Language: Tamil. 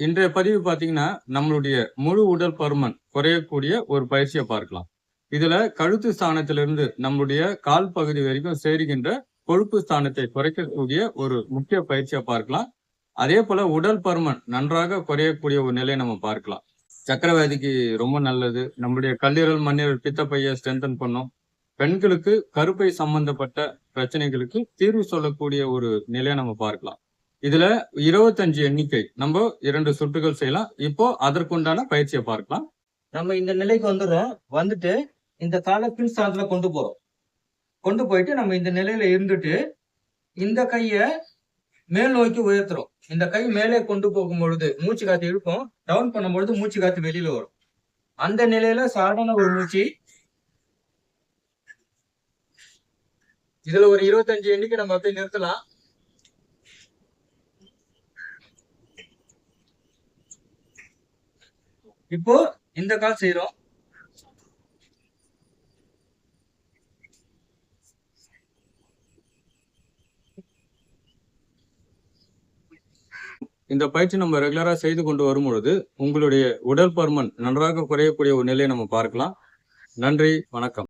இன்றைய பதிவு பாத்தீங்கன்னா, நம்மளுடைய முழு உடல் பருமன் குறையக்கூடிய ஒரு பயிற்சிய பார்க்கலாம். இதுல கழுத்து ஸ்தானத்திலிருந்து நம்முடைய கால் பகுதி வரைக்கும் சேருகின்ற கொழுப்பு ஸ்தானத்தை குறைக்கக்கூடிய ஒரு முக்கிய பயிற்சியா பார்க்கலாம். அதே போல உடல் பருமன் நன்றாக குறையக்கூடிய ஒரு நிலையை நம்ம பார்க்கலாம். சர்க்கரை வியாதிக்கு ரொம்ப நல்லது. நம்முடைய கல்லீரல், மண்ணீரல், பித்தப்பைய ஸ்ட்ரென்தன் பண்ணும். பெண்களுக்கு கருப்பை சம்பந்தப்பட்ட பிரச்சனைகளுக்கு தீர்வு சொல்லக்கூடிய ஒரு நிலையை நம்ம பார்க்கலாம். இதுல 25 எண்ணிக்கை நம்ம 2 சுற்றுகள் செய்யலாம். இப்போ அதற்குண்டான பயிற்சியை பார்க்கலாம். நம்ம இந்த நிலைக்கு வந்துடுறோம். வந்துட்டு இந்த காலை கீழ் ஸ்தானத்துல கொண்டு போறோம். கொண்டு போயிட்டு நம்ம இந்த நிலையில இருந்துட்டு இந்த கைய மேல் நோக்கி உயர்த்துறோம். இந்த கை மேலே கொண்டு போகும் பொழுது மூச்சு காத்து இழுக்கும். டவுன் பண்ணும் பொழுது மூச்சு காத்து வெளியில வரும். அந்த நிலையில சாதாரண ஒரு மூச்சு. இதுல ஒரு 25 எண்ணிக்கை நம்ம அப்படியே நிறுத்தலாம். இப்போ இந்த கால் செய்யறோம். இந்த பயிற்சி நம்ம ரெகுலரா செய்து கொண்டு வரும் பொழுது உங்களுடைய உடல் பருமன் நன்றாக குறையக்கூடிய ஒரு நிலையை நம்ம பார்க்கலாம். நன்றி, வணக்கம்.